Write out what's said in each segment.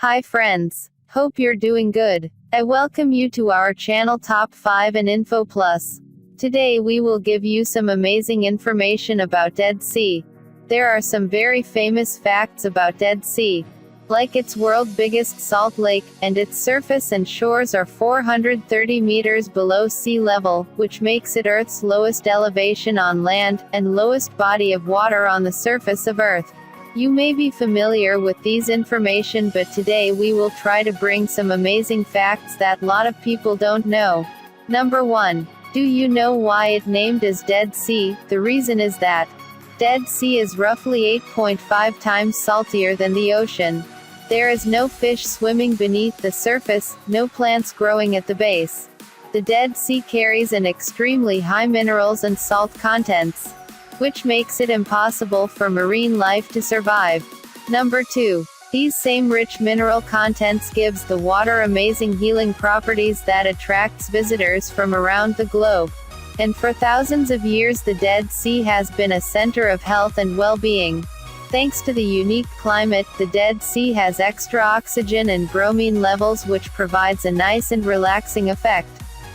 Hi friends. Hope you're doing good. I welcome you to our channel Top 5 and Info Plus. Today we will give you some amazing information about Dead Sea. There are some very famous facts about Dead Sea. Like its world's biggest salt lake, and its surface and shores are 430 meters below sea level, which makes it Earth's lowest elevation on land, and lowest body of water on the surface of Earth. You may be familiar with these information, but today we will try to bring some amazing facts that lot of people don't know. Number 1. Do you know why it named as Dead Sea? The reason is that Dead Sea is roughly 8.5 times saltier than the ocean. There is no fish swimming beneath the surface, no plants growing at the base. The Dead Sea carries an extremely high minerals and salt contents, which makes it impossible for marine life to survive. Number 2. These same rich mineral contents gives the water amazing healing properties that attracts visitors from around the globe. And for thousands of years the Dead Sea has been a center of health and well-being. Thanks to the unique climate, the Dead Sea has extra oxygen and bromine levels, which provides a nice and relaxing effect.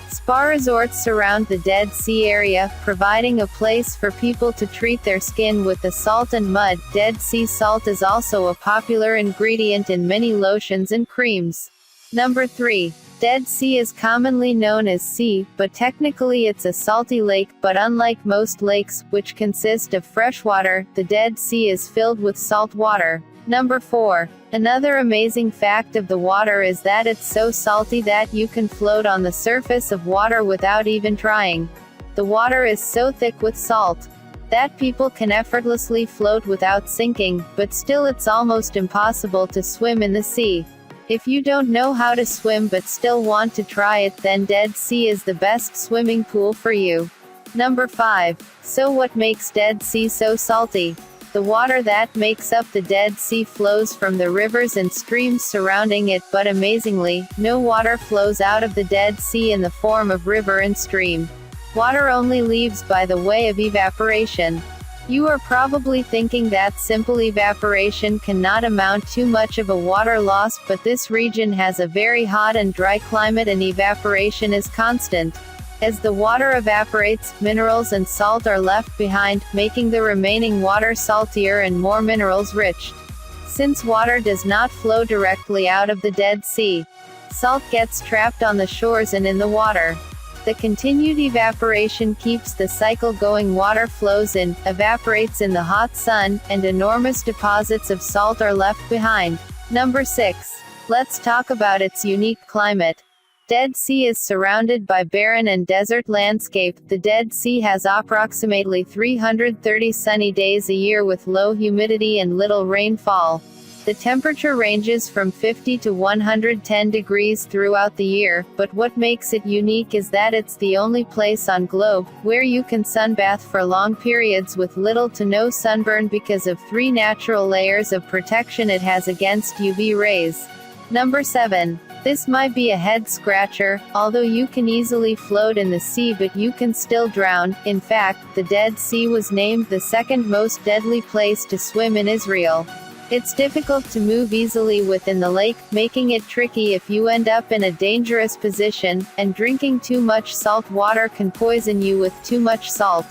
Spa resorts surround the Dead Sea area, providing a place for people to treat their skin with the salt and mud. Dead Sea salt is also a popular ingredient in many lotions and creams. Number 3. Dead Sea is commonly known as sea, but technically it's a salty lake, but unlike most lakes, which consist of fresh water, the Dead Sea is filled with salt water. Number 4. Another amazing fact of the water is that it's so salty that you can float on the surface of water without even trying. The water is so thick with salt that people can effortlessly float without sinking, but still it's almost impossible to swim in the sea. If you don't know how to swim but still want to try it, then Dead Sea is the best swimming pool for you. Number 5. So what makes Dead Sea so salty? The water that makes up the Dead Sea flows from the rivers and streams surrounding it, but amazingly, no water flows out of the Dead Sea in the form of river and stream. Water only leaves by the way of evaporation. You are probably thinking that simple evaporation cannot amount to much of a water loss, but this region has a very hot and dry climate and evaporation is constant. As the water evaporates, minerals and salt are left behind, making the remaining water saltier and more minerals rich. Since water does not flow directly out of the Dead Sea, salt gets trapped on the shores and in the water. The continued evaporation keeps the cycle going. Water flows in, evaporates in the hot sun, and enormous deposits of salt are left behind. Number 6. Let's talk about its unique climate. Dead Sea is surrounded by barren and desert landscape. The Dead Sea has approximately 330 sunny days a year with low humidity and little rainfall. The temperature ranges from 50 to 110 degrees throughout the year, but what makes it unique is that it's the only place on globe where you can sunbath for long periods with little to no sunburn because of 3 natural layers of protection it has against UV rays. Number 7. This might be a head scratcher, although you can easily float in the sea but you can still drown. In fact, the Dead Sea was named the second most deadly place to swim in Israel. It's difficult to move easily within the lake, making it tricky if you end up in a dangerous position, and drinking too much salt water can poison you with too much salt.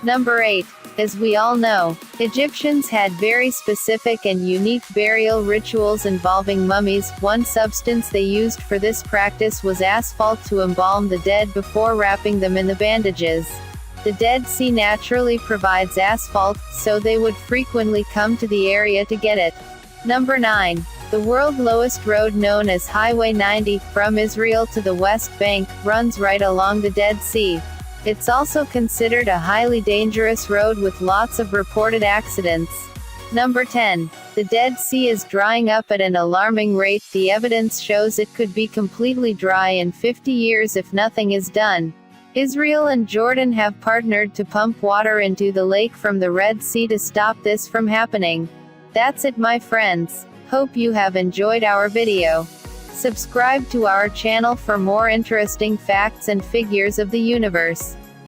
Number 8. As we all know, Egyptians had very specific and unique burial rituals involving mummies. One substance they used for this practice was asphalt to embalm the dead before wrapping them in the bandages. The Dead Sea naturally provides asphalt, so they would frequently come to the area to get it. Number 9. The world's lowest road, known as Highway 90, from Israel to the West Bank, runs right along the Dead Sea. It's also considered a highly dangerous road with lots of reported accidents. Number 10. The Dead Sea is drying up at an alarming rate. The evidence shows it could be completely dry in 50 years if nothing is done. Israel and Jordan have partnered to pump water into the lake from the Red Sea to stop this from happening. That's it, my friends. Hope you have enjoyed our video. Subscribe to our channel for more interesting facts and figures of the universe.